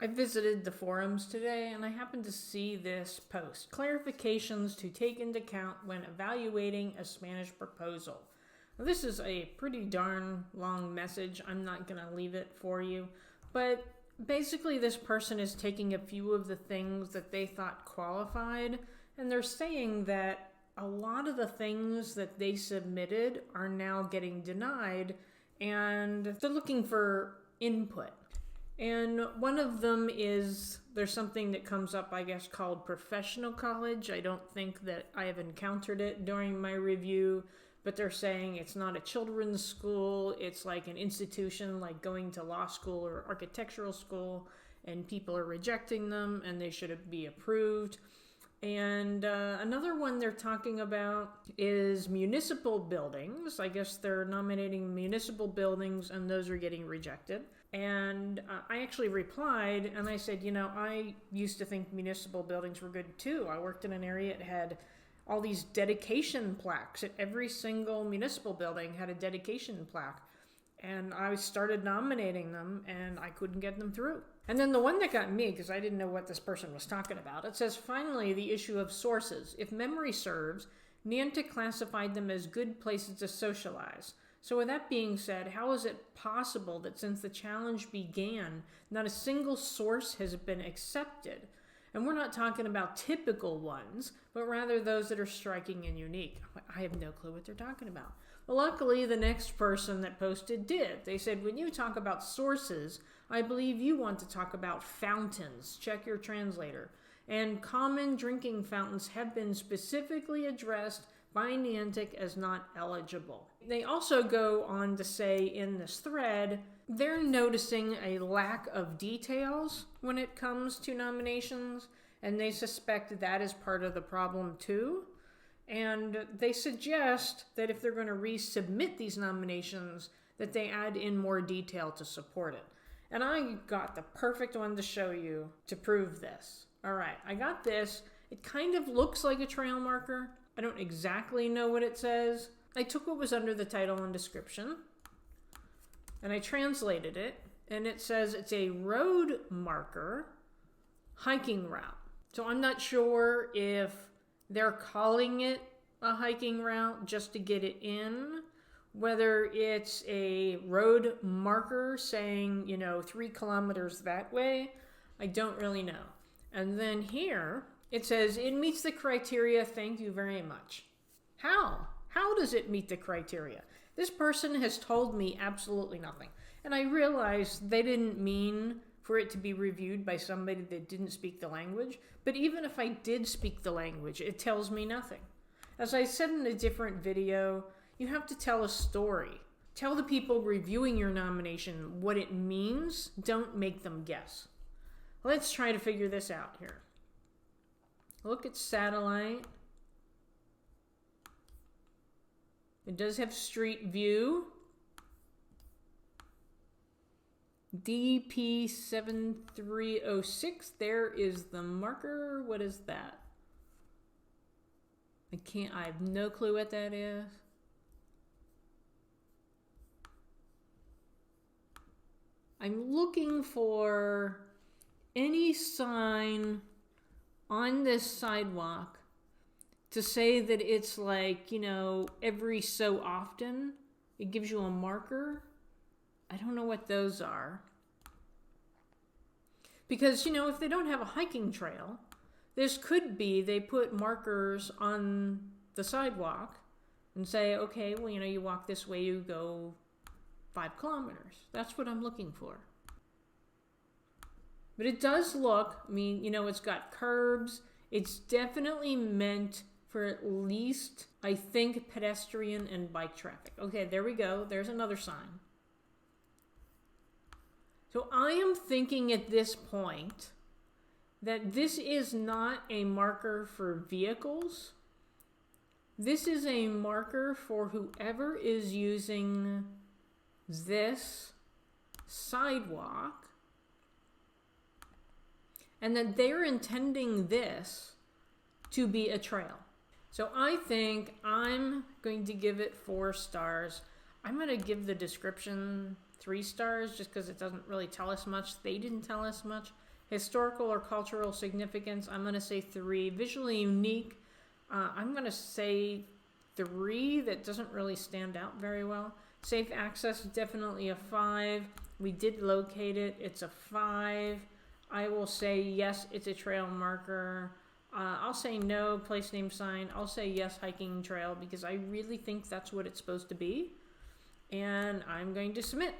I visited the forums today and I happened to see this post. Clarifications to take into account when evaluating a Spanish proposal. Now, this is a pretty darn long message. I'm not going to leave it for you. But basically this person is taking a few of the things that they thought qualified, and they're saying that a lot of the things that they submitted are now getting denied, and they're looking for input. And one of them is, there's something that comes up, I guess, called professional college. I don't think that I have encountered it during my review, but they're saying it's not a children's school. It's like an institution, like going to law school or architectural school, and people are rejecting them and they should be approved. And another one they're talking about is municipal buildings. I guess they're nominating municipal buildings and those are getting rejected. And I actually replied and I said, I used to think municipal buildings were good too. I worked in an area that had all these dedication plaques. At every single municipal building had a dedication plaque. And I started nominating them and I couldn't get them through. And then the one that got me, because I didn't know what this person was talking about, it says, finally, the issue of sources. If memory serves, Niantic classified them as good places to socialize. So with that being said, how is it possible that since the challenge began, not a single source has been accepted? And we're not talking about typical ones, but rather those that are striking and unique. I have no clue what they're talking about. Well, luckily, the next person that posted did. They said, when you talk about sources, I believe you want to talk about fountains. Check your translator. And common drinking fountains have been specifically addressed by Niantic as not eligible. They also go on to say in this thread, they're noticing a lack of details when it comes to nominations, and they suspect that is part of the problem too. And they suggest that if they're going to resubmit these nominations, that they add in more detail to support it. And I got the perfect one to show you to prove this. All right, I got this. It kind of looks like a trail marker. I don't exactly know what it says. I took what was under the title and description, and I translated it, and it says it's a road marker hiking route. So I'm not sure if they're calling it a hiking route just to get it in, whether it's a road marker saying, 3 kilometers that way. I don't really know. And then here it says it meets the criteria. Thank you very much. How? How does it meet the criteria? This person has told me absolutely nothing. And I realize they didn't mean for it to be reviewed by somebody that didn't speak the language. But even if I did speak the language, it tells me nothing. As I said in a different video, you have to tell a story. Tell the people reviewing your nomination what it means. Don't make them guess. Let's try to figure this out here. Look at satellite. It does have street view. DP7306, there is the marker. What is that? I have no clue what that is. I'm looking for any sign on this sidewalk to say that it's like, every so often it gives you a marker. I don't know what those are. Because, if they don't have a hiking trail, this could be they put markers on the sidewalk and say, okay, well, you walk this way, you go 5 kilometers. That's what I'm looking for. But it does look, it's got curbs. It's definitely meant for at least, I think, pedestrian and bike traffic. Okay, there we go. There's another sign. So I am thinking at this point that this is not a marker for vehicles. This is a marker for whoever is using this sidewalk, and that they're intending this to be a trail. So I think I'm going to give it 4 stars. I'm going to give the description 3 stars just because it doesn't really tell us much. They didn't tell us much. Historical or cultural significance, I'm going to say 3. Visually unique, I'm going to say 3. That doesn't really stand out very well. Safe access, definitely a 5. We did locate it. It's a 5. I will say yes, it's a trail marker. I'll say no, place name sign. I'll say yes, hiking trail, because I really think that's what it's supposed to be. And I'm going to submit.